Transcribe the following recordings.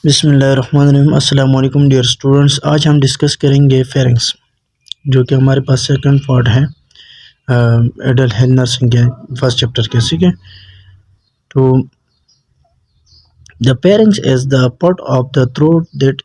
बिस्मिल्लाहिर्रहमानिर्रहीम। अस्सलाम वालेकुम डियर स्टूडेंट्स। आज हम डिस्कस करेंगे फेरिंग्स, जो कि हमारे पास सेकंड पार्ट है एडल्ट हेल्थ नर्सिंग के फर्स्ट चैप्टर के। ठीक है, तो the pharynx is the part of the throat that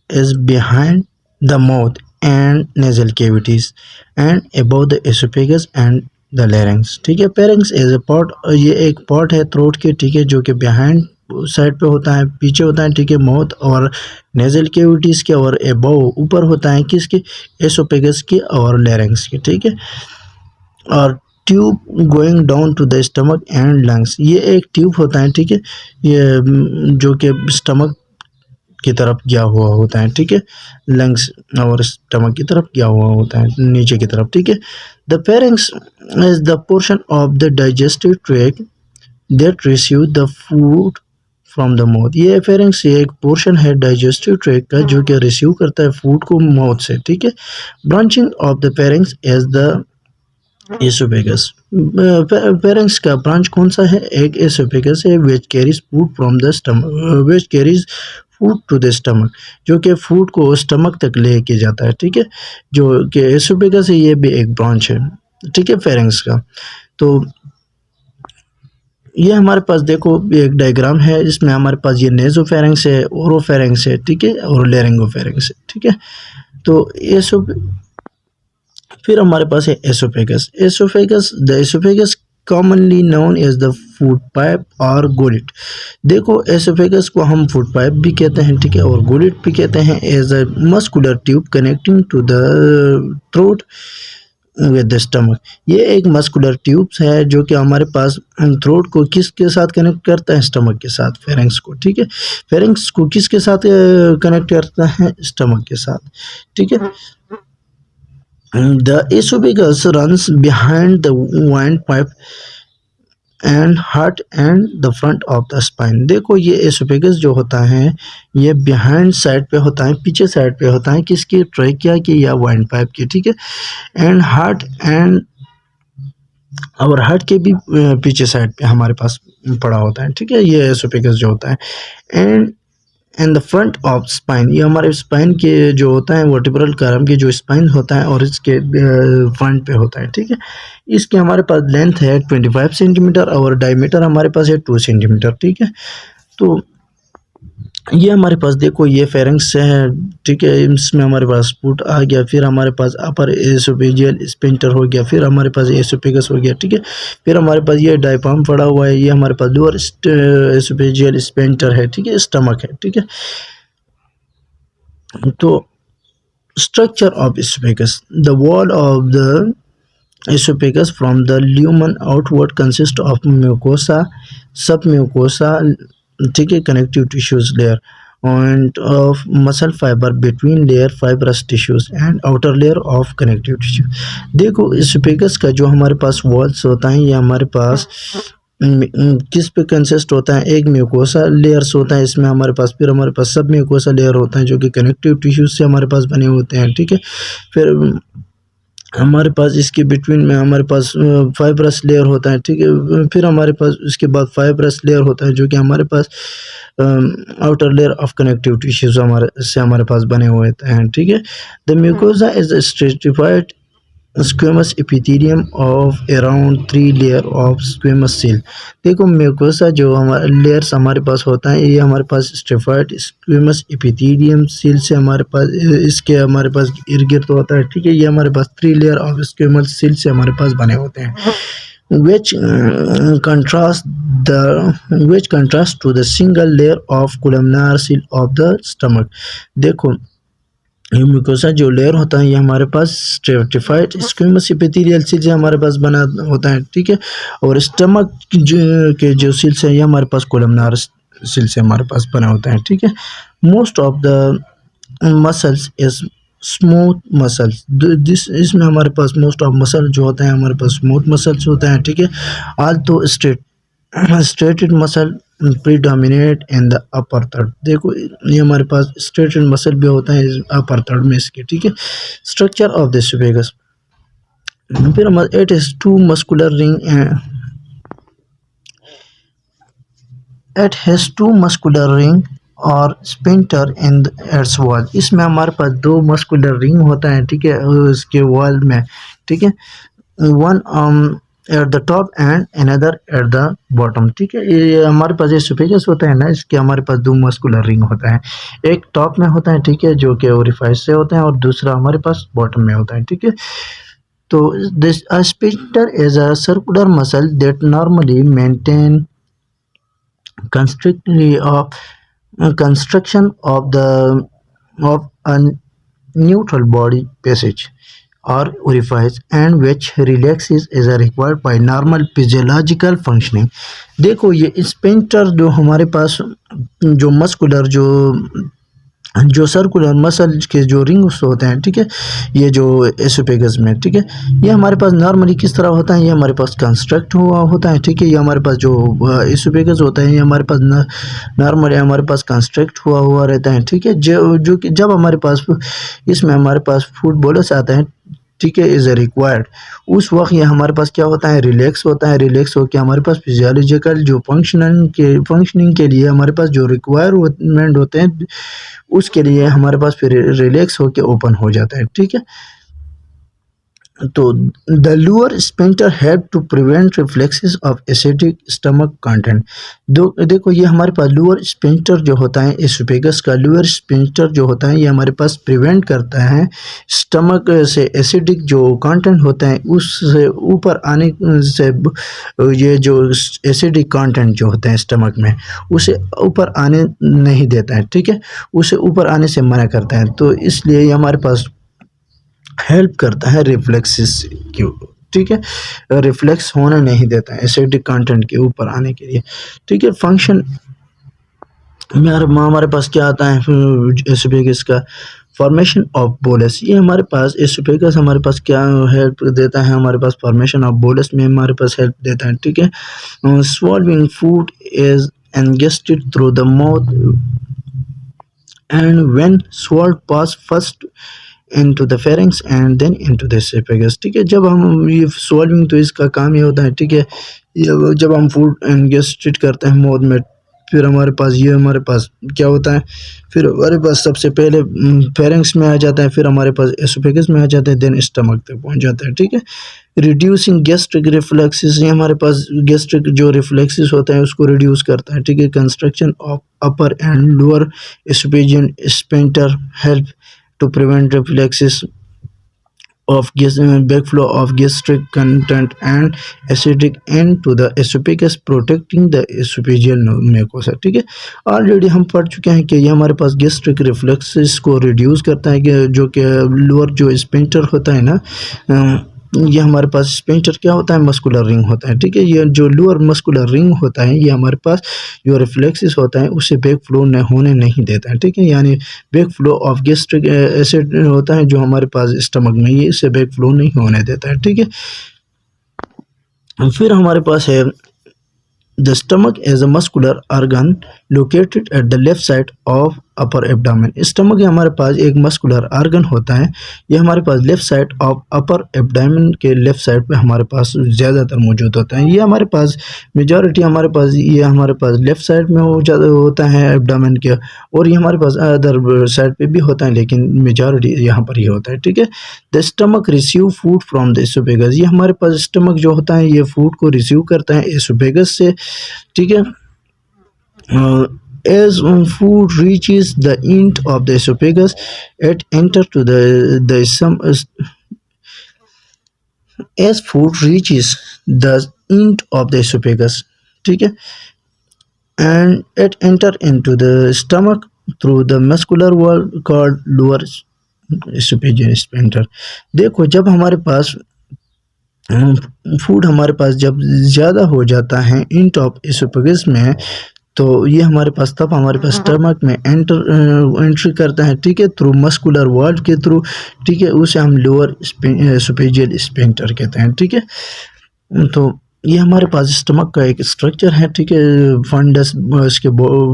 is behind the mouth and nasal cavities and above the oesophagus and the larynx. ठीक है, फेरिंग्स इज अ पार्ट, ये एक part है थ्रोट के, ठीक है, जो कि बिहाइंड साइड पे होता है, पीछे होता है, ठीक है, माउथ और नेजल कैविटीज के, और अबव ऊपर होता है किसके, एसोफेगस के और लैरिंग्स के। ठीक है, और tube going down to the stomach and lungs, ये एक ट्यूब होता है, ठीक है, ये जो कि स्टमक की तरफ गया हुआ होता है, ठीक है, लंग्स और स्टमक की तरफ गया हुआ होता है, नीचे की तरफ। ठीक है, the pharynx is the portion of the digestive tract that receive the food from the mouth. ये फेरिंग्स ये एक पोर्शन है डाइजेस्टिव ट्रैक्ट का जो कि रिसीव करता है फूड को माउथ से। ठीक है, branching off the pharynx is the oesophagus. Pharynx का ब्रांच कौन सा है, एक एसोफेगस है which carries food from the stomach, which carries food to the stomach, जो कि फूड को स्टमक तक लेके जाता है। ठीक है, जो कि एसोफेगस है, ये भी एक ब्रांच है, ठीक है, फेरिंग्स का। तो ये हमारे पास देखो एक डायग्राम है, इसमें हमारे पास ये नेजोफेरिंग्स है, ओरोफेरिंग्स है, ठीक है, और लैरिंगोफेरिंग्स है। ठीक है, तो एसो फिर हमारे पास है oesophagus. The oesophagus commonly known as the food pipe और गोलिट। देखो, एसोफेगस को हम फूड पाइप भी कहते हैं, ठीक है, और गोलिट भी कहते हैं, as a muscular tube connecting to the throat with the stomach. ये एक मस्कुलर ट्यूब्स है जो कि हमारे पास थ्रोट को किसके साथ कनेक्ट करता है, स्टमक के साथ, फेरिंग्स को। ठीक है, फेरिंग्स को किसके साथ कनेक्ट करता है, स्टमक के साथ। ठीक है, the esophagus runs behind the windpipe and heart and the front of the spine. देखो, ये एसोफेगस जो होता है ये बिहाइंड साइड पे होता है, पीछे साइड पे होता है, किसकी, ट्रैकिया की या वाइंड पाइप की। ठीक है, एंड हार्ट एंड और हार्ट के भी पीछे साइड पे हमारे पास पड़ा होता है। ठीक है, ये एसोफेगस जो होता है, and the front of spine, ये हमारे स्पाइन के जो होता है वर्टिब्रल कॉलम के जो स्पाइन होता है और इसके फ्रंट पे होता है। ठीक है, इसके हमारे पास लेंथ है 25 सेंटीमीटर और डायमीटर हमारे पास है 2 सेंटीमीटर। ठीक है, तो ये हमारे पास देखो ये फेरिंग्स है, ठीक है, इसमें हमारे पास फुट आ गया, फिर हमारे पास अपर एसोफेजियल स्पिंटर हो गया, फिर हमारे पास एसोफेगस हो गया। ठीक है, फिर हमारे पास ये डायफ्राम पड़ा हुआ है, ये हमारे पास लोअर एसोफेजियल स्पिंटर है, ठीक है, स्टमक है। ठीक है, तो structure of oesophagus, the wall of the esophagus from the lumen outward consists of mucosa, submucosa, ठीक है, connective tissues layer and of muscle fiber between layer fibrous tissues and outer layer of connective tissue। देखो, esophagus का जो हमारे पास walls होता है ये हमारे पास किस पे कंसिस्ट होता है, एक म्यूकोसा लेयर्स होता है इसमें हमारे पास, फिर हमारे पास सब म्यूकोसा लेयर होता है जो कि कनेक्टिव टिश्यूज से हमारे पास बने होते हैं। ठीक है, फिर हमारे पास इसके बिटवीन में हमारे पास फाइब्रस लेयर होता है। ठीक है, फिर हमारे पास उसके बाद फाइब्रस लेयर होता है जो कि हमारे पास outer layer of connective tissues हमारे पास बने हुए हैं। ठीक है, the mucosa is stratified squamous epithelium of around 3 layer of squamous cell. देखो, म्यूकोसा जो हमारे लेयर्स हमारे पास होता है ये हमारे पास स्ट्रेटिफाइड स्क्वेमस एपिथेलियम सेल से हमारे पास इसके हमारे पास इर्द गिर्द होता है। ठीक है, ये हमारे पास 3 लेयर ऑफ स्क्वेमस सेल से हमारे पास बने होते हैं, which contrast to the single layer of columnar seal of the stomach। देखो, ये म्यूकोसा जो लेयर होता है ये हमारे पास स्ट्रेटिफाइड स्क्वेमस एपिथेलियल सेल से हमारे पास बना होता है। ठीक है, और स्टमक के जो सेल्स है ये हमारे पास कोलमनार सेल से हमारे पास बना होता है। ठीक है, most of the muscles is smooth muscles, इसमें हमारे पास मोस्ट ऑफ मसल जो होता है हमारे पास स्मूथ मसल्स होता है। ठीक है, Aldous striated muscle predominate in the upper third. देखो, ये हमारे पास स्ट्रेटेड मसल भी होता है अपर थर्ड में इसके। ठीक है, स्ट्रक्चर ऑफ द एसोफेगस, फिर हमारे it is two muscular ring, it has two muscular ring और स्पिंटर इन एट्स वॉल। इसमें हमारे पास दो मस्कुलर रिंग होता है, ठीक है, उसके वॉल में, ठीक है, one at the top and another at the bottom, ठीक है। ये हमारे पास ये सुपेगस होता है ना, इसके हमारे पास दो मस्कुलर रिंग होता है, एक टॉप में होता है, ठीक है, जो कि ओरिफाइस से होते हैं, और दूसरा हमारे पास बॉटम में होता है, ठीक है। तो this sphincter is a circular muscle that normally maintain constrictly of construction of a neutral body passage or orifice, and which relaxes is required by normal physiological functioning। देखो ये स्पिंटर जो हमारे पास जो मस्कुलर जो सर्कुलर मसल के जो rings होते हैं, ठीक है, ये जो एसोफेगस में, ठीक है, ये हमारे पास नॉर्मली किस तरह होता है, ये हमारे पास कंस्ट्रक्ट हुआ होता है, ठीक है। ये हमारे पास जो एसोफेगस होता है ये हमारे पास नॉर्मली हमारे पास कंस्ट्रक्ट हुआ हुआ रहता है, ठीक है। जो कि जब हमारे पास इसमें हमारे पास फूड बोलस आता है, ठीक है, इज़ रिक्वायर्ड, उस वक्त ये हमारे पास क्या होता है, रिलैक्स होता है। रिलैक्स होकर हमारे पास फिजियोलॉजिकल जो फंक्शनिंग के लिए हमारे पास जो रिक्वायरमेंट होते हैं, उसके लिए हमारे पास फिर रिलैक्स होकर ओपन हो जाता है, ठीक है। तो the lower sphincter help to prevent reflexes of acidic stomach content. देखो ये हमारे पास लोअर स्पिंटर जो होता है, एसोफेगस का लोअर स्पिंटर जो होता है, ये हमारे पास प्रिवेंट करता है स्टमक से एसिडिक जो कंटेंट होता है उससे ऊपर आने से, ये जो एसिडिक कंटेंट जो होता है स्टमक में, उसे ऊपर आने नहीं देता है, ठीक है, उसे ऊपर आने से मना करता है। तो इसलिए ये हमारे पास हेल्प करता है रिफ्लेक्सेस की, ठीक है, रिफ्लेक्स होने नहीं देता है एसिडिक कंटेंट के ऊपर आने के लिए, ठीक है। फंक्शन में हमारे पास क्या आता है, एसोफेगस का फॉर्मेशन ऑफ बोलस। ये हमारे पास एसोफेगस हमारे पास क्या हेल्प देता है, हमारे पास फॉर्मेशन ऑफ बोलस में हमारे पास हेल्प देता है, ठीक है। Swallowing food is ingested through the mouth, and when swallowed pass first into the pharynx and then into the esophagus, ठीक है। जब हम ये swallowing, तो इसका काम ये होता है, ठीक है, ये जब हम फूड इंगेस्टेड करते हैं माउथ में, फिर हमारे पास ये हमारे पास क्या होता है, फिर हमारे पास सबसे पहले फेरेंक्स में आ जाता है, फिर हमारे पास एसोफेगस में आ जाता है, देन स्टमक तक पहुंच जाता है, ठीक है। रिड्यूसिंग गैस्ट्रिक रिफ्लेक्सेस, ये हमारे पास गैस्ट्रिक जो रिफ्लेक्सेस होता है उसको रिड्यूस करता है, ठीक है। Construction of upper and lower oesophageal sphincter help to prevent reflexes of backflow of gastric content and acidic into the esophagus, protecting the esophageal mucosa, ठीक है। ऑलरेडी हम पढ़ चुके हैं कि ये हमारे पास गैस्ट्रिक रिफ्लेक्सेस को रिड्यूस करता है, कि जो कि लोअर जो स्पिंक्टर होता है ना, ये हमारे पास स्पिंक्टर क्या होता है, मस्कुलर रिंग होता है, ठीक है। ये जो लोअर मस्कुलर रिंग होता है ये हमारे पास जो रिफ्लेक्सेस होता है उससे बैक फ्लो होने नहीं देता है, ठीक है। यानी back flow of gastric acid होता है जो हमारे पास स्टमक में, ये इससे बैक फ्लो नहीं होने देता है, ठीक है। फिर हमारे पास है The stomach is a muscular organ located at the left side of upper abdomen. Stomach हमारे पास एक मस्कुलर आर्गन होता है, ये हमारे पास left side of upper abdomen के लेफ्ट साइड पे हमारे पास ज़्यादातर मौजूद होता है। ये हमारे पास मेजॉरिटी हमारे पास ये हमारे पास लेफ्ट साइड में होता है एब्डामेन के, और ये हमारे पास अदर साइड पे भी होता है, लेकिन मेजॉरिटी यहाँ पर ही होता है, ठीक है। The stomach receive food from the oesophagus, ये हमारे पास स्टमक जो होता है ये फूड को रिसीव करता है एसोफेगस से, ठीक है। As food reaches the end of the esophagus, it enters to as food reaches the end of the esophagus, ठीक है, and it enter into the stomach through the muscular wall called lower esophageal sphincter। देखो जब हमारे पास food हमारे पास जब ज़्यादा हो जाता है इंट ऑफ एसोफेगस में, तो ये हमारे पास तब हमारे पास स्टमक में एंट्री करता है, ठीक है, थ्रू मस्कुलर वॉल के थ्रू, ठीक है, उसे हम लोअर एसोफेजियल स्फिंक्टर कहते हैं, ठीक है। तो ये हमारे पास स्टमक का एक स्ट्रक्चर है, ठीक है, फंडस इसके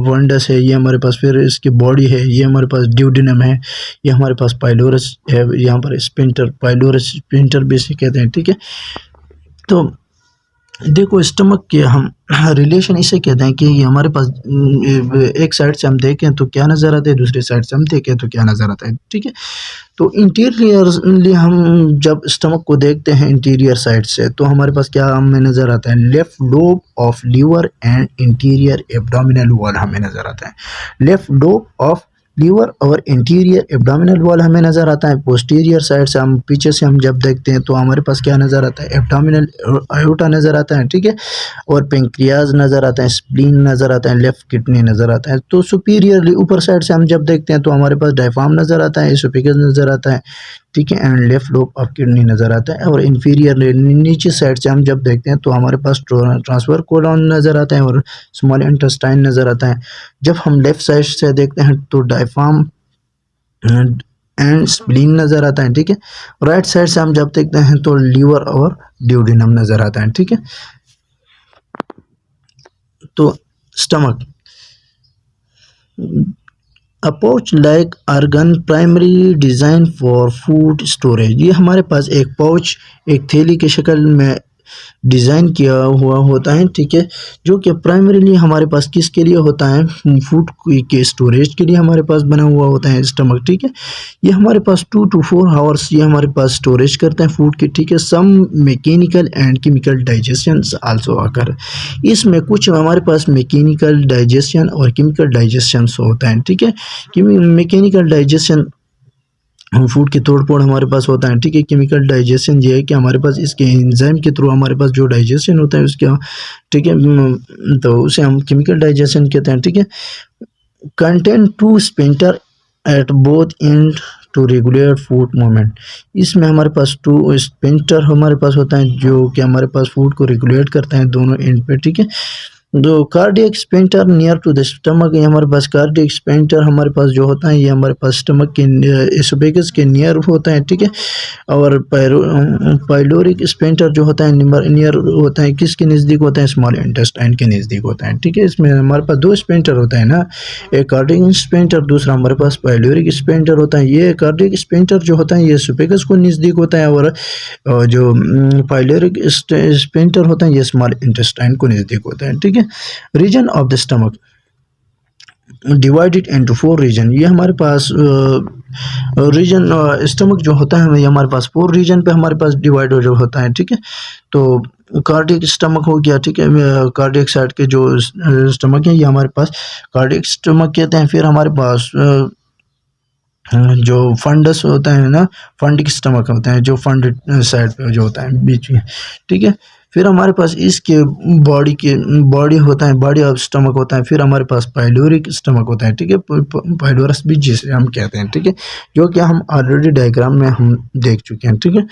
फंडस है, ये हमारे पास फिर इसकी बॉडी है, ये हमारे पास ड्यूडेनम है, ये हमारे पास पाइलोरस है, यहाँ पर स्फिंक्टर पाइलोरस स्फिंक्टर भी इसे कहते हैं, ठीक है। तो देखो स्टमक के हम रिलेशन इसे कहते हैं कि ये हमारे पास एक साइड से हम देखें तो क्या नज़र आता है, दूसरी साइड से हम देखें तो क्या नज़र आता है, ठीक है। तो इंटीरियरली हम जब स्टमक को देखते हैं इंटीरियर साइड से तो हमारे पास क्या हमें नज़र आता है, left lobe of liver and interior abdominal wall हमें नज़र आता है। लेफ्ट लोब ऑफ लीवर और इंटीरियर एब्डोमिनल वॉल हमें नज़र आता है। पोस्टीरियर साइड से हम पीछे से हम जब देखते हैं तो हमारे पास क्या नज़र आता है, एब्डोमिनल आयोटा नज़र आता है, ठीक है। और पेंक्रियाज नज़र आता है, स्प्लीन नज़र आता है, लेफ्ट किडनी नज़र आता है। तो सुपीरियरली ऊपर साइड से हम जब देखते हैं तो हमारे पास डायफ्राम नज़र आता है, एसोफेगस नज़र आता है, ठीक है, and left lobe of kidney नज़र आता है। और इन्फीरियर नीचे साइड से हम जब देखते हैं तो हमारे पास ट्रांसफर कोलॉन नज़र आता है और स्मॉल इंटेस्टाइन नज़र आता है। जब हम लेफ्ट साइड से देखते हैं तो डायफ्राम एंड स्प्लीन नज़र आता है, ठीक है। राइट साइड से हम जब देखते हैं तो लीवर और ड्यूडेनम नज़र आता है, ठीक है। तो stomach a pouch like organ primary design for food storage, ये हमारे पास एक पाउच, एक थैली के शक्ल में डिज़ाइन किया हुआ होता है, ठीक है, जो कि प्राइमरीली हमारे पास किसके लिए होता है, फूड के स्टोरेज के लिए हमारे पास बना हुआ होता है स्टमक, ठीक है। ये हमारे पास 2 to 4 आवर्स ये हमारे पास स्टोरेज करते हैं फूड की, ठीक है। Some mechanical and chemical digestion also आकर, इसमें कुछ हमारे पास मैकेनिकल डाइजेशन और केमिकल डाइजेशन होता है, ठीक है। कि मैकेनिकल डाइजेशन फूड की तोड़ फोड़ हमारे पास होता है, ठीक है। केमिकल डाइजेशन ये है कि हमारे पास इसके एंजाइम के थ्रू हमारे पास जो डाइजेशन होता है उसके, ठीक है, तो उसे हम केमिकल डाइजेशन कहते हैं, ठीक है। Contain two sphincter at both end to regulate food movement, इसमें हमारे पास 2 स्पिंटर हमारे पास होता है जो कि हमारे पास फूड को रेगुलेट करते हैं दोनों एंड पे, ठीक है। दो cardiac sphincter near to the stomach, ये हमारे पास कार्डियक स्पेंटर हमारे पास जो होता है ये हमारे पास स्टमक के एसोफेगस के नियर होता है, ठीक है। और पाइलोरिक स्पेंटर जो होता है नियर होता है किसके नज़दीक होता है, स्मॉल इंटेस्टाइन के नज़दीक होता है, ठीक है। इसमें हमारे पास 2 स्पेंटर होता है ना, एक कार्डियक स्पेंटर, दूसरा हमारे पास पाइलोरिक स्पेंटर होता है। ये कार्डियक स्पेंटर जो होता है ये एसोफेगस को नज़दीक होता है और जो पाइलोरिक स्पेंटर होता है ये स्मॉल इंटेस्टाइन को नज़दीक होता है, ठीक है। Region of the stomach divided into 4 region, ये हमारे पास रीजन स्टमक जो होता है ये हमारे पास 4 रीजन पे हमारे पास डिवाइड जो होता है, ठीक है। तो कार्डियक स्टमक हो गया, ठीक है, कार्डियक साइड के जो स्टमक है ये हमारे पास कार्डियक स्टमक कहते हैं। फिर हमारे पास जो फंडस होता है ना, फंडिक स्टमक होता है जो फंड साइड पे जो होता है बीच में, ठीक है। फिर हमारे पास इसके बॉडी होता है, बॉडी ऑफ स्टमक होता है। फिर हमारे पास पाइलोरिक स्टमक होता है, ठीक है, पाइलोरस भी जिसे हम कहते हैं, ठीक है, जो कि हम ऑलरेडी डायग्राम में हम देख चुके हैं, ठीक है।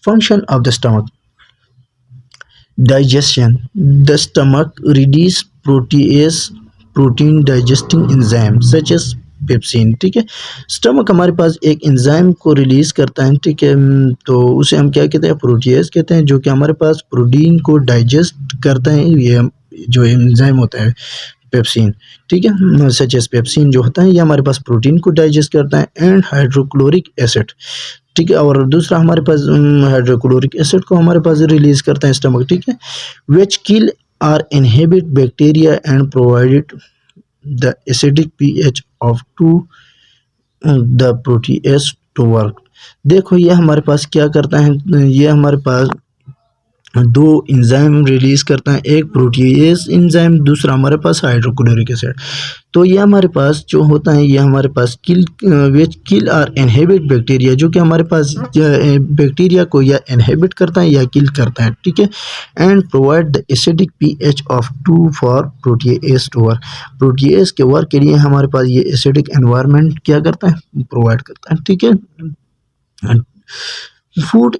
Function of the stomach digestion, the stomach release protease protein digesting enzyme such as pepsin, ठीक है। स्टमक हमारे पास एक एंजाइम को रिलीज करता है, ठीक है, तो उसे हम क्या कहते हैं, प्रोटीएस कहते हैं, जो कि हमारे पास प्रोटीन को डाइजेस्ट करता है। ये जो एंजाइम होता है पेप्सिन, ठीक है, सच एज पेप्सिन जो होता है ये हमारे पास प्रोटीन को डाइजेस्ट करता है। एंड हाइड्रोक्लोरिक एसिड, ठीक है, और दूसरा हमारे पास हाइड्रोक्लोरिक एसिड को हमारे पास रिलीज करता है स्टमक, ठीक है, which kill or inhibit bacteria and provided the acidic pH of to the protease to work. देखो ये हमारे पास क्या करता है, ये हमारे पास 2 एंजाइम रिलीज करता है, एक प्रोटीएस एंजाइम, दूसरा हमारे पास हाइड्रोक्लोरिक एसिड। तो ये हमारे पास जो होता है ये हमारे पास किल और इनहिबिट बैक्टीरिया, जो कि हमारे पास बैक्टीरिया को या इनहिबिट करता है या किल करता है, ठीक है। And provide the acidic pH of 2 for protease to work, protease के वर्क के लिए हमारे पास ये एसिडिक एनवायरनमेंट क्या करता है, प्रोवाइड करता है, ठीक है। Food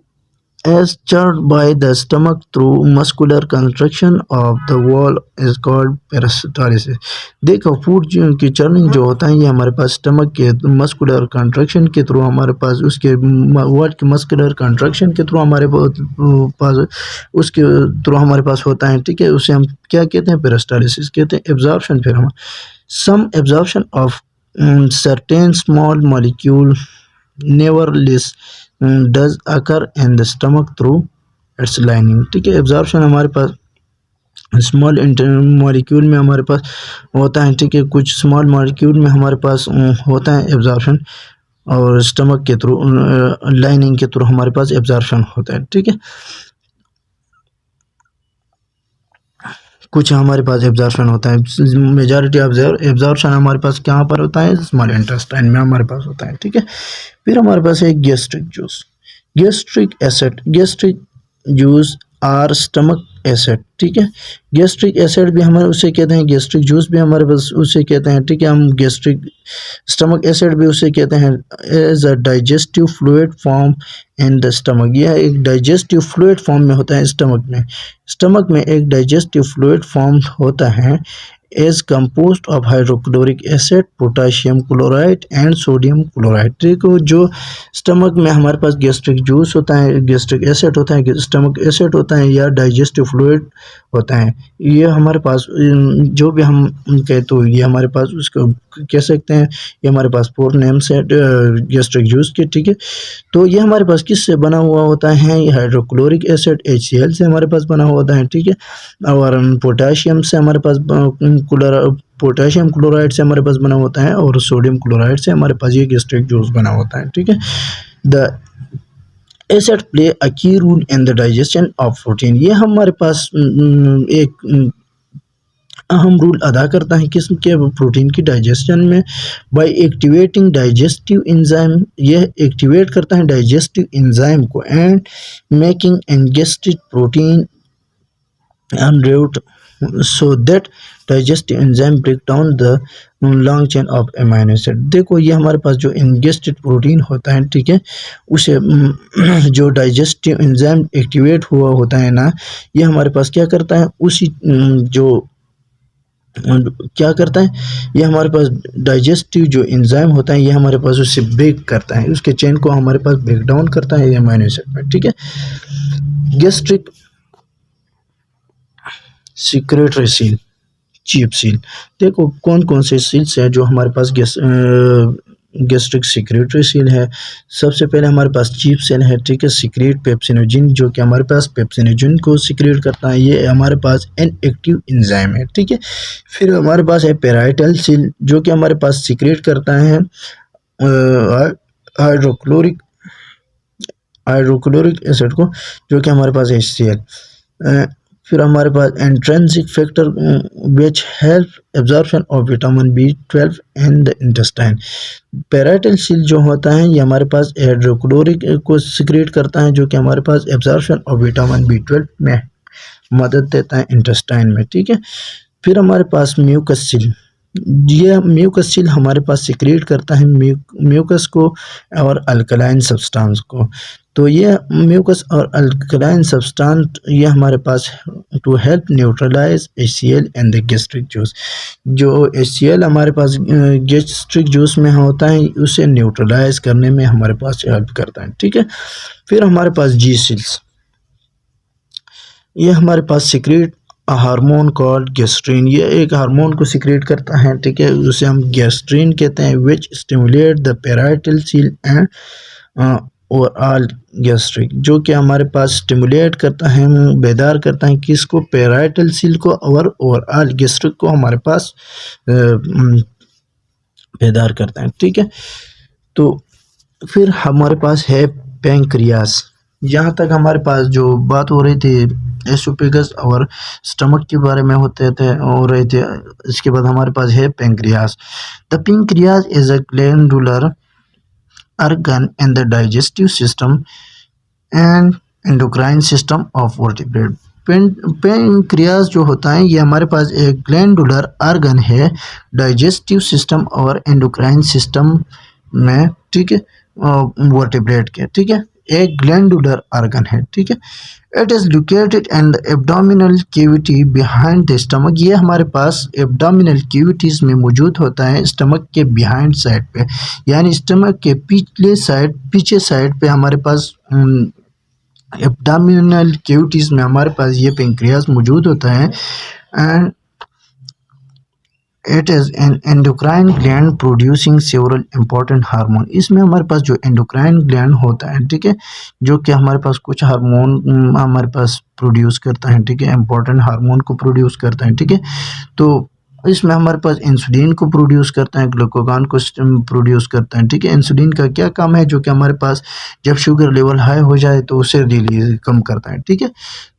as churned by the stomach through muscular contraction of the wall is called peristalsis। देखो फूड की चर्निंग जो होता है ये हमारे पास स्टमक के मस्कुलर कंट्रैक्शन के थ्रू हमारे पास उसके वॉल के मस्कुलर कंट्रैक्शन के थ्रू हमारे पास उसके थ्रू हमारे पास होता है, ठीक है। उसे हम क्या कहते हैं, पेरिस्टालिसिस कहते हैं। एब्जॉर्प्शन, फिर हम some absorption of certain small molecule nevertheless does occur in the stomach through its lining, ठीक है। एब्जॉर्प्शन हमारे पास स्मॉल मॉलिक्यूल में हमारे पास होता है, ठीक है, कुछ स्मॉल मॉलिक्यूल में हमारे पास होता है एब्जॉर्प्शन, और स्टमक के थ्रू लाइनिंग के थ्रू हमारे पास एब्जॉर्प्शन होता है, ठीक है। कुछ हमारे पास एब्जॉर्प्शन होता है, मेजॉरिटी ऑफ एब्जॉर्प्शन हमारे पास कहाँ पर होता है, स्मॉल इंटेस्टाइन में हमारे पास होता है, ठीक है। फिर हमारे पास है gastric juice, gastric acid, gastric juice are stomach acid, ठीक है। गैस्ट्रिक एसिड भी हमारे उसे कहते हैं, गैस्ट्रिक जूस भी हमारे पास उसे कहते हैं, ठीक है। हम गैस्ट्रिक स्टमक एसिड भी उसे कहते हैं। As a digestive fluid form in the stomach, यह एक डाइजेस्टिव फ्लूइड फॉर्म में होता है स्टमक में। स्टमक में एक डाइजेस्टिव फ्लूइड फॉर्म होता है is composed of hydrochloric acid, potassium chloride and sodium chloride. देखो जो स्टमक में हमारे पास गैस्ट्रिक जूस होता है, गैस्ट्रिक एसिड होता है, स्टमक एसिड होता है या डाइजेस्टिव फ्लूइड होता है, ये हमारे पास जो भी हम कहे तो ये हमारे पास उसको कह सकते हैं, ये हमारे पास फोर नेम्स है गैस्ट्रिक जूस के, ठीक है। तो ये हमारे पास किससे बना हुआ होता है, ये हाइड्रोक्लोरिक एसिड HCl से हमारे पास बना हुआ होता है, ठीक है। और पोटाशियम से हमारे पास पोटाशियम क्लोराइड से हमारे पास बना होता है, और सोडियम क्लोराइड से हमारे पास ये गैस्ट्रिक जूस बना होता है, ठीक है। The acid play a key role in the digestion of protein, ये हमारे पास एक अहम रोल अदा करता है किस्म के प्रोटीन की डाइजेशन में। बाय एक्टिवेटिंग डाइजेस्टिव एंजाइम, यह एक्टिवेट करता है डाइजेस्टिव एंजाइम को, and making ingested protein en route so that digestive enzyme break down the long chain of amino acid। देखो ये हमारे पास जो इंगेस्टेड प्रोटीन होता है, ठीक है, उसे जो डाइजेस्टिव एंजाइम एक्टिवेट हुआ होता है ना, ये हमारे पास क्या करता है, उसी जो क्या करता है, ये हमारे पास डाइजेस्टिव जो एंजाइम होता है, ये हमारे पास उससे ब्रेक करता है, उसके चेन को हमारे पास ब्रेक डाउन करता है अमीनो एसिड में, ठीक है। Gastric secretory cell, chief cell, देखो कौन कौन से सील्स हैं जो हमारे पास गैस्ट्रिक सिक्रेटरी सील है। सबसे पहले हमारे पास चीफ सेल है, ठीक है, सीक्रेट पेप्सिनोजिन, जो कि हमारे पास पेप्सिनोजिन को सीक्रेट करता है, ये हमारे पास इनएक्टिव एंजाइम है, ठीक है। फिर हमारे पास है पेराइटल सील, जो कि हमारे पास सीक्रेट करता है हाइड्रोक्लोरिक हाइड्रोक्लोरिक एसिड को, जो कि हमारे पास HCl। फिर हमारे पास intrinsic factor which help absorption of vitamin B12 in the intestine. Parietal cell जो होता है ये हमारे पास हाइड्रोक्लोरिक को सिक्रेट करता है, जो कि हमारे पास एब्जॉर्प्शन ऑफ विटामिन B12 में मदद देता है इंटेस्टाइन में, ठीक है। फिर हमारे पास म्यूकस सील, ये म्यूकस सील हमारे पास सिक्रेट करता है म्यूकस को और अल्कलाइन सब्सटेंस को। तो ये म्यूकस और अल्कलाइन सब्सटेंस ये हमारे पास to help neutralise HCl and the gastric juice. जो HCl हमारे पास गैस्ट्रिक जूस में होता है, उसे न्यूट्रलाइज करने में हमारे पास हेल्प करता है, ठीक है। फिर हमारे पास जी सील्स, ये हमारे पास सिक्रेट हार्मोन कॉल्ड गैस्ट्रीन, ये एक हार्मोन को सिक्रेट करता है, ठीक है, उसे हम गैस्ट्रीन कहते हैं, which stimulate the parietal cell and overall gastric, जो कि हमारे पास स्टिमुलेट करता है, बेदार करता है किसको, पेराइटल सील को, और ओवरऑल गैस्ट्रिक को हमारे पास बेदार करता है, ठीक है। तो फिर हमारे पास है पैंक्रियास। यहाँ तक हमारे पास जो बात हो रही थी एसोफेगस और स्टमक के बारे में हो रहे थे, इसके बाद हमारे पास है pancreas. The pancreas is a glandular organ in the digestive system and endocrine system of vertebrate। Pancreas जो होता है ये हमारे पास एक ग्लैंडुलर ऑर्गन है डाइजेस्टिव सिस्टम और एंडोक्राइन सिस्टम में, ठीक है, वर्टिब्रेट के, ठीक है, एक ग्लैंडुलर ऑर्गन है, ठीक है। It is located in the abdominal cavity behind the stomach, ये हमारे पास एब्डोमिनल कैविटीज़ में मौजूद होता है, स्टमक के बिहाइंड साइड पे, यानी स्टमक के पीछे साइड पे हमारे पास एब्डोमिनल कैविटीज़ में हमारे पास ये पेंक्रियास मौजूद होता है। And it is an endocrine gland producing several important hormone. इसमें हमारे पास जो एंडोक्राइन ग्लैंड होता है, ठीक है, जो कि हमारे पास कुछ हार्मोन हमारे पास प्रोड्यूस करता है, ठीक है, इंपॉर्टेंट हार्मोन को प्रोड्यूस करता है, ठीक है। तो इसमें हमारे पास इंसुलिन को प्रोड्यूस करता है, ग्लूकागॉन को प्रोड्यूस करता है, ठीक है। इंसुलिन का क्या काम है, जो कि हमारे पास जब शुगर लेवल हाई हो जाए तो उसे रिलीज कम करता है, ठीक है।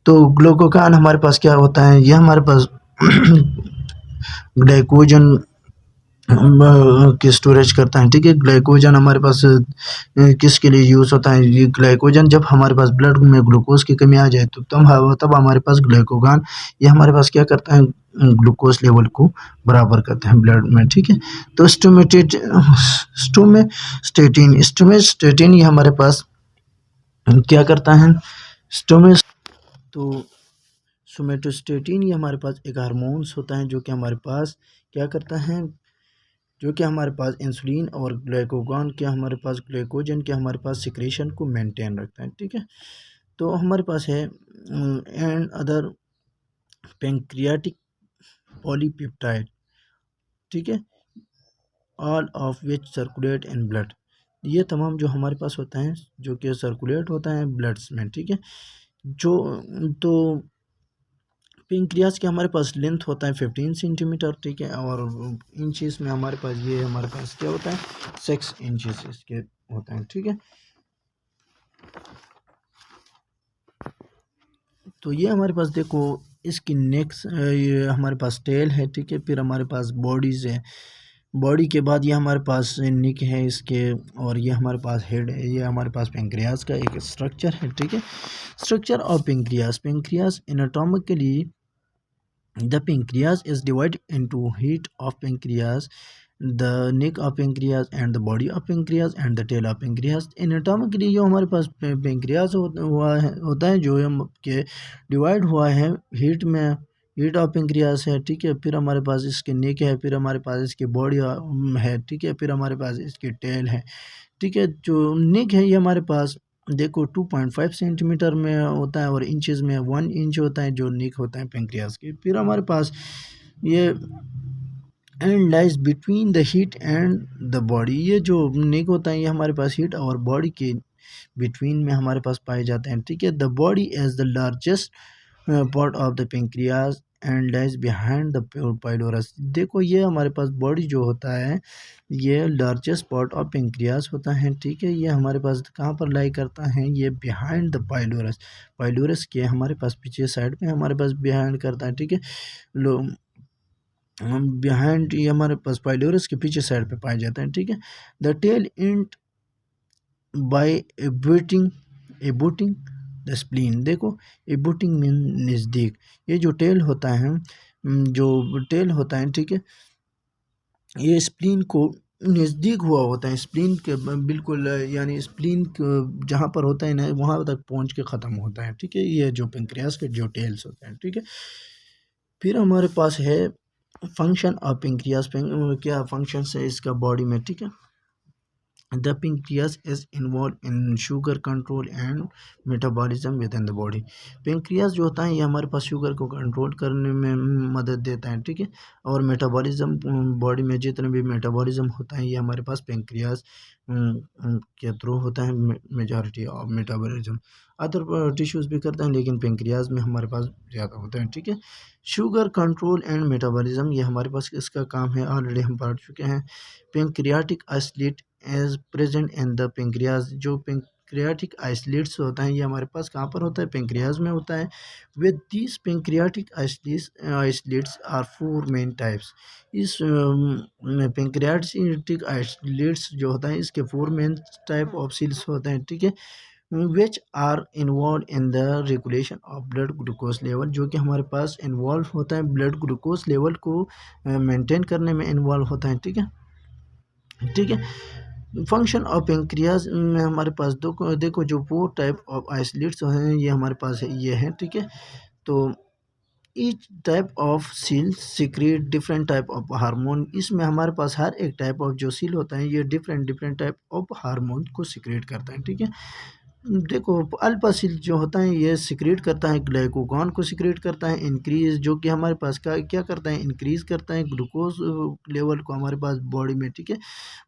तो ग्लूकागॉन हमारे पास क्या होता है, यह हमारे पास ग्लाइकोजन की स्टोरेज करता है, ठीक है। ग्लाइकोजन हमारे पास किसके लिए यूज़ होता है, ये ग्लाइकोजन जब हमारे पास ब्लड में ग्लूकोज की कमी आ जाए तो तब हमारे पास ग्लाइकोगॉन ये हमारे पास क्या करता है, ग्लूकोज लेवल को बराबर करते हैं ब्लड में, ठीक है। तो स्टोमेस्टेटिन ये हमारे पास क्या करता है, स्टोमेस तो सोमेटोस्टेटिन ये हमारे पास एक हार्मोन्स होता है जो कि हमारे पास क्या करता है, जो कि हमारे पास इंसुलिन और ग्लाइकोगॉन के हमारे पास ग्लाइकोजन के हमारे पास सिक्रेशन को मेंटेन रखता है, ठीक है। तो हमारे पास है एंड अदर पेंक्रियाटिक पॉलीपेप्टाइड, ठीक है, all of which circulate in blood. ये तमाम जो हमारे पास होता है जो कि सर्कुलेट होता है ब्लड्स में, ठीक है। जो तो पेंक्रियाज के हमारे पास लेंथ होता है 15 सेंटीमीटर, ठीक है, और इंचेस में हमारे पास ये हमारे पास क्या होता है 6 इंचेस इसके होता है, ठीक है। तो ये हमारे पास देखो इसकी नेक्स्ट ये हमारे पास टेल है, ठीक है, फिर हमारे पास बॉडीज़ है, बॉडी के बाद ये हमारे पास निक है इसके, और ये हमारे पास हेड है, ये हमारे पास पेंक्रियाज का एक स्ट्रक्चर है, ठीक है। Structure of pancreas anatomically the pancreas is divided into heat of pancreas, the neck of pancreas and the body of pancreas and the tail of pancreas। Anatomically जो हमारे पास पेंक्रियाज होता है जो हम के डिवाइड हुआ है हीट में, हीट ऑफ पेंक्रियाज है, ठीक है। फिर हमारे पास इसके नेक है, फिर हमारे पास इसकी बॉडी है, ठीक है, फिर हमारे पास इसकी टेल है, ठीक है। जो नेक है ये हमारे पास देखो 2.5 सेंटीमीटर में होता है और इंचेस में 1 इंच होता है जो नेक होता है पेंक्रियाज की। फिर हमारे पास ये and lies between the heat and the body, ये जो नेक होता है ये हमारे पास हीट और बॉडी के बिटवीन में हमारे पास पाए जाते हैं, ठीक है। The body as the largest part of the pancreas and lies behind the pylorus. देखो ये हमारे पास बॉडी जो होता है ये लार्जेस्ट पार्ट ऑफ पेंक्रियाज होता है, ठीक है। ये हमारे पास कहाँ पर लाई करता है, ये बिहाइंड द पाइलोरस, पाइलोरस के हमारे पास पीछे साइड में हमारे पास बिहाइंड करता है, ठीक है। लो बिहाइंड ये हमारे पास पाइलोरस के पीछे साइड पे पाया जाता है, ठीक है। The tail end by abutting the spleen. देखो एबोटिंग मीन नज़दीक, ये जो टेल होता है जो टेल होता है, ठीक है, ये स्प्लीन को नज़दीक हुआ होता है, स्प्लीन के बिल्कुल यानी स्प्लीन जहाँ पर होता है ना वहाँ तक पहुँच के ख़त्म होता है, ठीक है। ये जो पेंक्रियाज के जो टेल्स होते हैं, ठीक है। फिर हमारे पास है फंक्शन ऑफ पेंक्रियाज, क्या फंक्शन है इसका बॉडी में, ठीक है। The pancreas is involved in sugar control and metabolism within the body। Pancreas जो होता है ये हमारे पास शुगर को कंट्रोल करने में मदद देता है, ठीक है। और मेटाबॉलिज्म बॉडी में जितने भी मेटाबॉलिज्म होता है ये हमारे पास पेंक्रियाज के थ्रू होता है, majority of metabolism. Other tissues भी करते हैं लेकिन पेंक्रियाज में हमारे पास ज़्यादा होता है, ठीक है। शुगर कंट्रोल एंड मेटाबॉलिज्म ये हमारे पास इसका काम है, ऑलरेडी हम पढ़ चुके हैं। Pancreatic isolate as present in the pancreas, जो पेंक्रियाटिक आइसोलेट्स होता है ये हमारे पास कहाँ पर होता है, पेंक्रियाज में होता है। With this pancreatic isolates are 4 main types. इस पेंक्रियाटिक आइसोलेट्स जो होता है इसके 4 मेन टाइप ऑफ सेल्स होते हैं, ठीक है, which are involve in the regulation of blood glucose level, जो कि हमारे पास इन्वॉल्व होता है ब्लड ग्लूकोज लेवल को मेंटेन करने में इन्वॉल्व होता है, ठीक है, ठीक है। फंक्शन ऑफ पेंक्रियाज में हमारे पास देखो जो 4 टाइप ऑफ आइसोलेट्स हैं ये हमारे पास है, ये हैं, ठीक है। तो each type of seal secret different type of hormone, इसमें हमारे पास हर एक टाइप ऑफ जो सील होता है ये डिफरेंट टाइप ऑफ हार्मोन को सीक्रेट करता है, ठीक है। देखो अल्पासिल जो होता है ये सिक्रेट करता है ग्लाइकोगॉन को सिक्रेट करता है इंक्रीज, जो कि हमारे पास का क्या करता है इंक्रीज करता है ग्लूकोज लेवल को हमारे पास बॉडी में, ठीक है,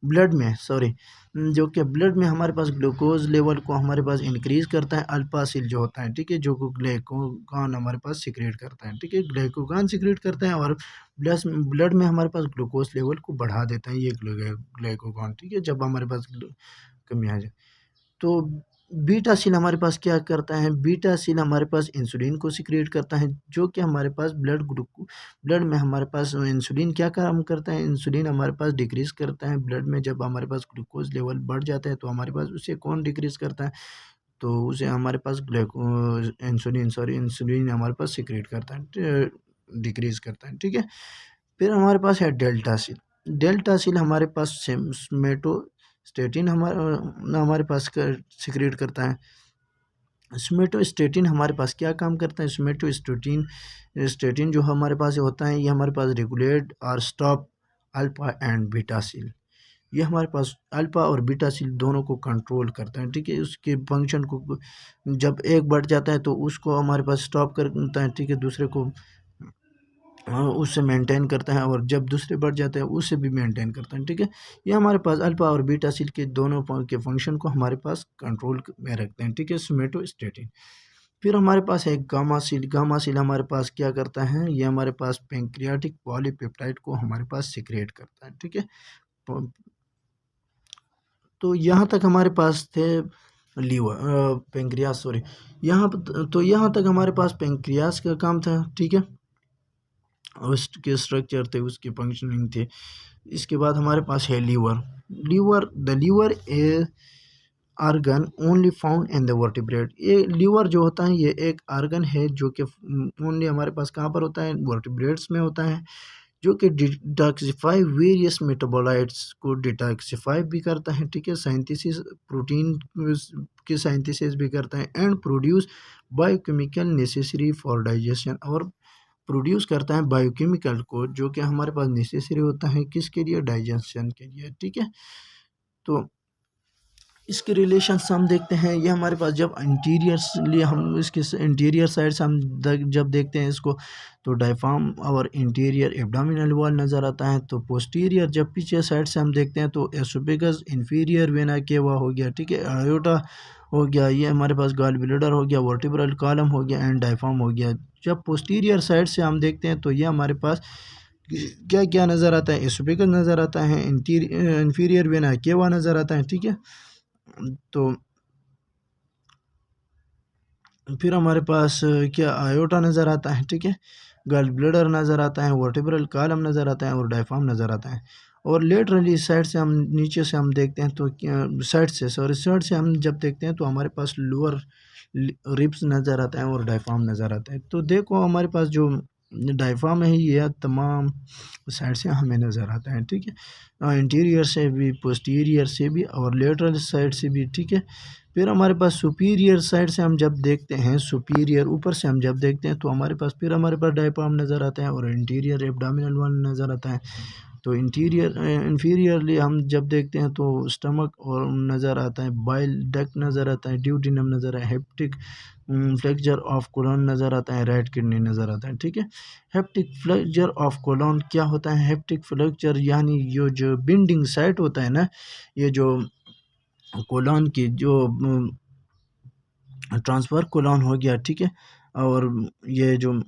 ब्लड में, सॉरी, जो कि ब्लड में हमारे पास ग्लूकोज लेवल को हमारे पास इंक्रीज करता है अल्पासिल जो होता है, ठीक है, जो को ग्लाइकोगॉन हमारे पास सिक्रेट करता है, ठीक है, ग्लाइकोगॉन सिक्रेट करता है और ब्लड में हमारे पास ग्लूकोज लेवल को बढ़ा देता है ये ग्लाइकोगॉन, ठीक है, जब हमारे पास कमी आ जाए। तो बीटा सील हमारे पास क्या करता है, बीटा सील हमारे पास इंसुलिन को सिक्रिएट करता है, जो कि हमारे पास ब्लड में हमारे पास इंसुलिन क्या काम करता है, इंसुलिन हमारे पास डिक्रीज करता है ब्लड में, जब हमारे पास ग्लूकोज लेवल बढ़ जाता है तो हमारे पास उसे कौन डिक्रीज करता है, तो उसे हमारे पास इंसुलिन हमारे पास सिक्रिएट करता है, डिक्रीज करता है, ठीक है। फिर हमारे पास है डेल्टा सील, डेल्टा सील हमारे पास स्टेटिन हमारे पास सिक्रिएट करता है। स्मेटोस्टेटिन हमारे पास क्या काम करता है, स्टेटिन जो हमारे पास होता है ये हमारे पास रेगुलेट और stop alpha and beta seal, ये हमारे पास अल्फा और बीटा सील दोनों को कंट्रोल करता है, ठीक है, उसके फंक्शन को जब एक बढ़ जाता है तो उसको हमारे पास स्टॉप करता है, ठीक है, दूसरे को उससे मेंटेन करता है, और जब दूसरे बढ़ जाते हैं उससे भी मेंटेन करता है, ठीक है। ये हमारे पास अल्फा और बीटा सील के दोनों के फंक्शन को हमारे पास कंट्रोल में रखते हैं, ठीक है, सोमेटोस्टेटिन। फिर हमारे पास है गामा सील, गामा सील हमारे पास क्या करता है, ये हमारे पास पेंक्रियाटिक पॉलीपेप्टाइड को हमारे पास सिक्रेट करता है, ठीक है। तो यहाँ तक हमारे पास थे लीवर पेंक्रियास, सॉरी, यहाँ तक हमारे पास पेंक्रियास का काम था, ठीक है, उसके स्ट्रक्चर थे, उसकी फंक्शनिंग थे। इसके बाद हमारे पास है the liver a organ only found in the vertebrate, ये लीवर जो होता है ये एक आर्गन है जो कि ओनली हमारे पास कहाँ पर होता है, वर्टिब्रेट्स में होता है, जो कि डिटॉक्सिफाई वेरियस मेटाबोलाइट्स को डिटॉक्सिफाई भी करता है, ठीक है, साइंथिसिस प्रोटीन की साइंथिसिस भी करता है, and produce biochemical necessary for digestion, और प्रोड्यूस करता है बायोकेमिकल को जो कि हमारे पास नेसेसरी होता है किसके लिए, डाइजेशन के लिए, ठीक है। तो इसके रिलेशंस हम देखते हैं, ये हमारे पास जब इंटीरियर्स लिए हम इसके इंटीरियर साइड से हम जब देखते हैं इसको, तो डायफ्राम और इंटीरियर एब्डोमिनल वॉल नज़र आता है, तो पोस्टीरियर जब पीछे साइड से हम देखते हैं तो एसोफेगस इंफीरियर वेना केवा हो गया, ठीक है, आयोटा हो गया, ये हमारे पास गॉल ब्लैडर हो गया, वर्टिब्रल कॉलम हो गया, एंड डायफ्राम हो गया। जब पोस्टीरियर साइड से हम देखते हैं तो ये हमारे पास क्या क्या नज़र आता है, एसोफेगस नज़र आता है, इंफीरियर वेना केवा नज़र आता है, ठीक है। तो फिर हमारे पास क्या आयोटा नज़र आता है, ठीक है, गॉल ब्लैडर नज़र आता है, वर्टिब्रल कॉलम नज़र आता है, और डायफ्राम नज़र आता है। और लेटरली साइड से हम नीचे से हम देखते हैं तो साइड से हम जब देखते हैं तो हमारे पास लोअर रिब्स नज़र आता है और डायफ्राम नज़र आता है। तो देखो हमारे पास जो डायफ्राम है ये तमाम साइड से हमें नज़र आता है, ठीक है, इंटीरियर से भी, पोस्टीरियर से भी, और लेटरल साइड से भी, ठीक है। फिर हमारे पास सुपीरियर साइड से हम जब देखते हैं, सुपीरियर ऊपर से हम जब देखते हैं तो हमारे पास फिर हमारे पास डायफ्राम नज़र आता है, और इंटीरियर एब्डोमिनल वॉल नज़र आता है। तो इंफीरियरली हम जब देखते हैं तो स्टमक और नज़र आता है, बाइल डक्ट नज़र आता है, ड्यूडिनम नज़र है, हेप्टिक फ्लेक्चर ऑफ कोलन नज़र आता है, राइट किडनी नज़र आता है, ठीक है। हेप्टिक फ्लेक्चर ऑफ कोलन क्या होता है, हेप्टिक फ्लेक्चर यानी ये जो बिंडिंग साइट होता है ना, ये जो कोलन की जो ट्रांसफर कोलन हो गया, ठीक है, और ये जो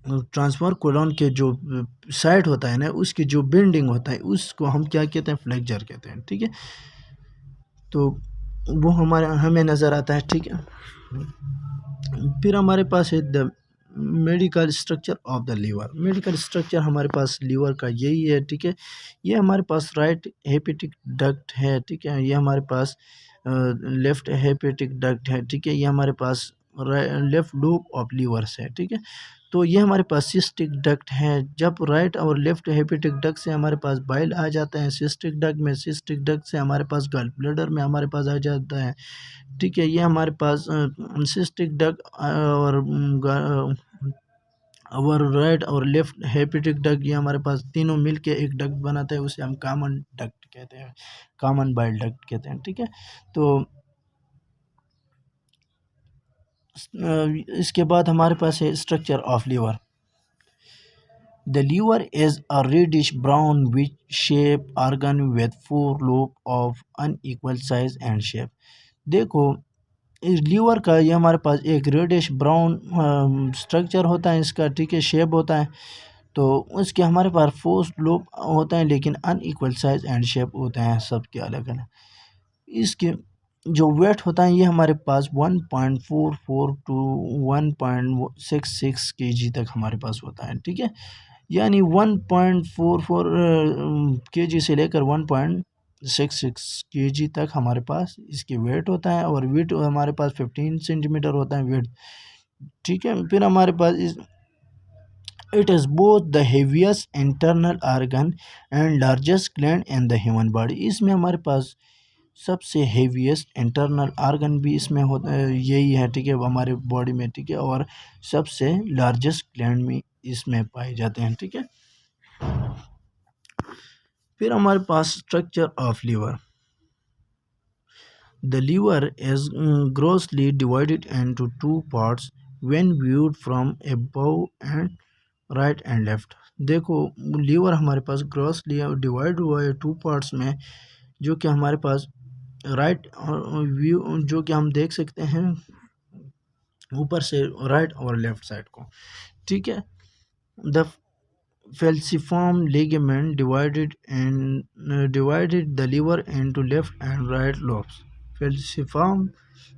ट्रांसफर कोलन के जो साइड होता है ना उसकी जो बेंडिंग होता है उसको हम क्या कहते हैं, फ्लेक्चर कहते हैं, ठीक है। तो वो हमें नज़र आता है, ठीक है। फिर हमारे पास है the medical structure of the liver, medical structure हमारे पास लीवर का यही है, ठीक है। ये हमारे पास राइट हेपेटिक डक्ट है, ठीक है, ये हमारे पास लेफ्ट हेपेटिक डक्ट है, ठीक है, ये हमारे पास लेफ्ट लूप ऑफ लीवर्स है, ठीक है। तो ये हमारे पास सिस्टिक डक्ट है, जब राइट और लेफ्ट हेपेटिक डक्ट से हमारे पास बाइल आ जाता है सिस्टिक डक्ट में, सिस्टिक डक्ट से हमारे पास गॉल ब्लैडर में हमारे पास आ जाता है, ठीक है। ये हमारे पास सिस्टिक डक्ट और और राइट और लेफ्ट हेपेटिक डक्ट, ये हमारे पास तीनों मिल के एक डक्ट बनाते हैं, उसे हम कॉमन डक्ट कहते हैं, कॉमन बाइल डक्ट कहते हैं। ठीक है, तो इसके बाद हमारे पास है structure of liver. The liver is a reddish brown which shape organ with 4 lobe of unequal size and shape. देखो इस लीवर का ये हमारे पास एक रेडिश ब्राउन स्ट्रक्चर होता है इसका, ठीक है, शेप होता है। तो उसके हमारे पास 4 लोब होते हैं लेकिन अनइक्वल साइज एंड शेप होते हैं सबके अलग अलग। इसके जो वेट होता है ये हमारे पास 1.44 टू 1.66 केजी तक हमारे पास होता है। ठीक है, यानी 1.44 केजी से लेकर 1.66 केजी तक हमारे पास इसके वेट होता है, और वेट हमारे पास 15 सेंटीमीटर होता है वेट। ठीक है, फिर हमारे पास it is both the heaviest internal organ and largest gland in the human body. इसमें हमारे पास सबसे हेवीएस्ट इंटरनल आर्गन भी इसमें होता है, यही है। ठीक है, हमारे बॉडी में। ठीक है, और सबसे लार्जेस्ट ग्लैंड में इसमें पाए जाते हैं। ठीक है, फिर हमारे पास structure of liver. The liver is grossly divided into 2 parts when viewed from above and right and left। देखो लीवर हमारे पास ग्रॉसली डिवाइड हुआ है 2 पार्ट्स में, जो कि हमारे पास राइट व्यू, जो कि हम देख सकते हैं ऊपर से राइट और लेफ्ट साइड को। ठीक है, the falciform ligament divided the liver into left and right lobes। falciform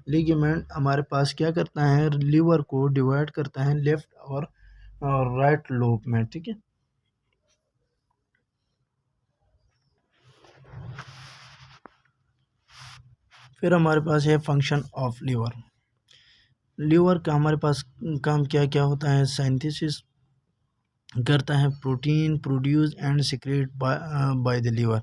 ligament हमारे पास क्या करता है, लीवर को डिवाइड करता है लेफ्ट और राइट लोब में। ठीक है, फिर हमारे पास है फंक्शन ऑफ लीवर। लीवर का हमारे पास काम क्या क्या होता है, साइंथिसिस करता है, protein produce and secrete by the liver.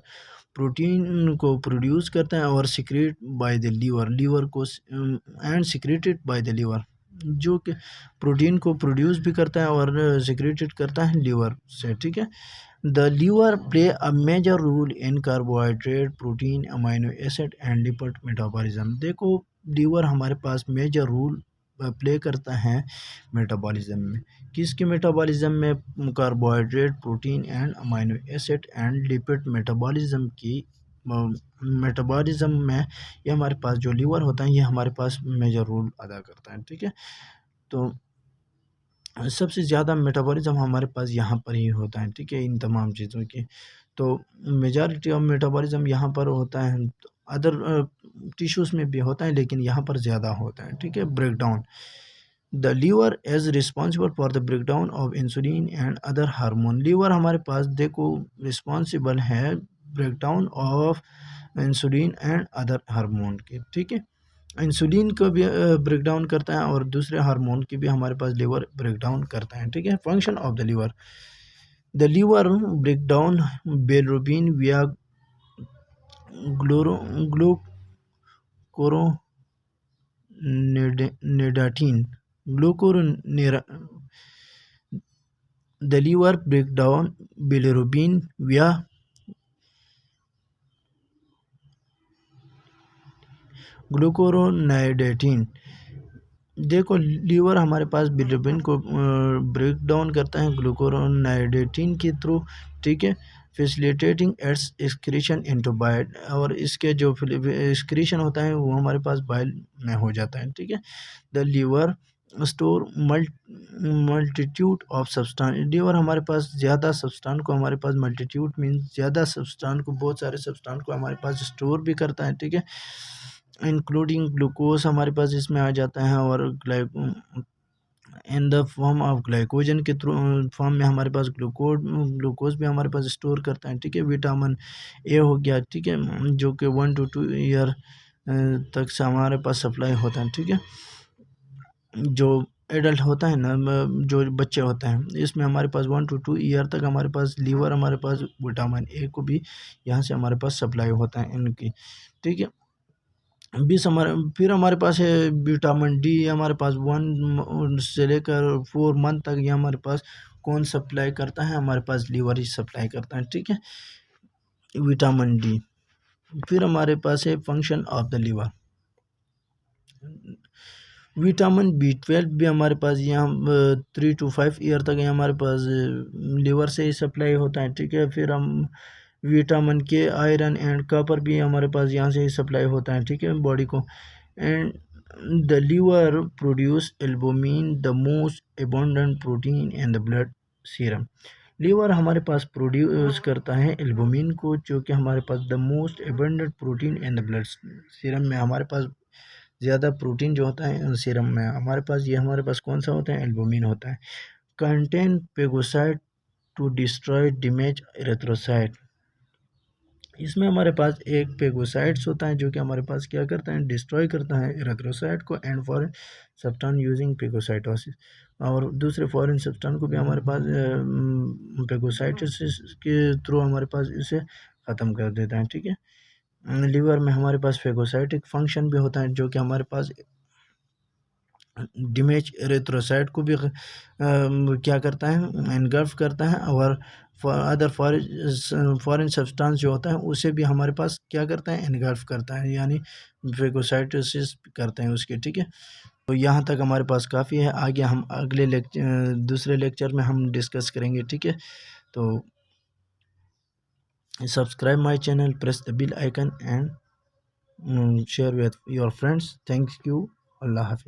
Protein को प्रोड्यूस करता है और secrete by the liver, liver को and secreted by the liver, जो कि प्रोटीन को प्रोड्यूस भी करता है और सिक्रेटेड करता है लीवर से। ठीक है, the liver play a major role in carbohydrate, protein, amino acid and lipid metabolism. देखो लीवर हमारे पास मेजर रोल प्ले करता है मेटाबॉलिज्म में। किसके मेटाबॉलिज्म में, carbohydrate, protein and amino acid and lipid metabolism की मेटाबॉलिज्म में ये हमारे पास जो लीवर होता है ये हमारे पास मेजर रोल अदा करता है। ठीक है, तो सबसे ज़्यादा मेटाबॉलिज्म हमारे पास यहाँ पर ही होता है। ठीक है, इन तमाम चीज़ों की तो मेजॉरिटी ऑफ मेटाबॉलिज्म यहाँ पर होता है, अदर टिश्यूज़ में भी होता है लेकिन यहाँ पर ज़्यादा होता है। ठीक है, breakdown. The liver is responsible for the breakdown of insulin and other hormone. Liver हमारे पास देखो रिस्पॉन्सिबल है breakdown of insulin and other hormone के। ठीक है, इंसुलिन को भी ब्रेकडाउन करता है और दूसरे हार्मोन की भी हमारे पास लीवर ब्रेकडाउन करता है। ठीक है, function of the liver. The liver breakdown bilirubin via glucuronidation ग्लूकोरोनेरा The liver breaks down bilirubin via ग्लूकोरोनाइडेटिन। देखो लीवर हमारे पास बिलिरुबिन को ब्रेक डाउन करता है ग्लूकोरोनाइडेटिन के थ्रू। ठीक है, facilitating it's excretion into bile, और इसके जो एक्सक्रीशन होता है वो हमारे पास बाइल में हो जाता है। ठीक है, the liver store multitude of substance. Liver हमारे पास ज़्यादा सब्सटेंस को, हमारे पास मल्टीट्यूड मीन्स ज़्यादा सब्सटेंस को, बहुत सारे सब्सटेंस को हमारे पास स्टोर भी करता है। ठीक है, इंक्लूडिंग ग्लूकोज हमारे पास इसमें आ जाता है, और in the form of glycogen के थ्रू फॉर्म में हमारे पास ग्लूकोज भी हमारे पास स्टोर करता है। ठीक है, विटामिन ए हो गया। ठीक है, जो कि 1 to 2 ईयर तक से हमारे पास सप्लाई होता है। ठीक है, जो एडल्ट होता है ना, जो बच्चे होते हैं, इसमें हमारे पास 1 to 2 ईयर तक हमारे पास लीवर हमारे पास विटामिन ए को भी यहाँ से हमारे पास सप्लाई होता है इनकी। ठीक है, बीस हमारे फिर हमारे पास है विटामिन डी, हमारे पास 1 से लेकर 4 मंथ तक ये हमारे पास कौन सप्लाई करता है, हमारे पास लीवर ही सप्लाई करता है, ठीक है, विटामिन डी। फिर हमारे पास है function of the liver, vitamin B 12 भी हमारे पास यहाँ 3 to 5 ईयर तक ये हमारे पास लीवर से ही सप्लाई होता है, ठीक है। फिर हम विटामिन के, आयरन एंड कॉपर भी हमारे पास यहाँ से ही सप्लाई होता है, ठीक है, बॉडी को। And the liver produce albumin, the most abundant protein in the blood serum. Liver हमारे पास प्रोड्यूस करता है एल्बुमिन को, जो कि हमारे पास the most abundant protein in the blood serum में हमारे पास ज़्यादा प्रोटीन जो होता है सीरम में हमारे पास, ये हमारे पास कौन सा होता है, एल्बुमिन होता है। Contain phagocyte to destroy damage erythrocyte, इसमें हमारे पास एक पेगोसाइट्स होता है जो कि हमारे पास क्या करता है, डिस्ट्रॉय करता है एरिथ्रोसाइट को, and foreign substance using phagocytosis, और दूसरे फॉरेन सब्सटेंस को भी हमारे पास पेगोसाइटोसिस के थ्रू हमारे पास इसे ख़त्म कर देता है, ठीक है। लीवर में हमारे पास फेगोसाइटिक फंक्शन भी होता है जो कि हमारे पास डैमेज एरिथ्रोसाइट को भी क्या करता है, एनगल्फ करता है, और अदर फॉरेन सब्सटेंस जो होता है उसे भी हमारे पास क्या करता है, एनगल्फ करता है, यानी फेगोसाइटोसिस करते हैं उसके, ठीक है। तो यहाँ तक हमारे पास काफ़ी है, आगे हम अगले दूसरे लेक्चर में हम डिस्कस करेंगे, ठीक है। तो subscribe my channel, press the bell icon and share with your friends. Thank you. Allah Hafiz.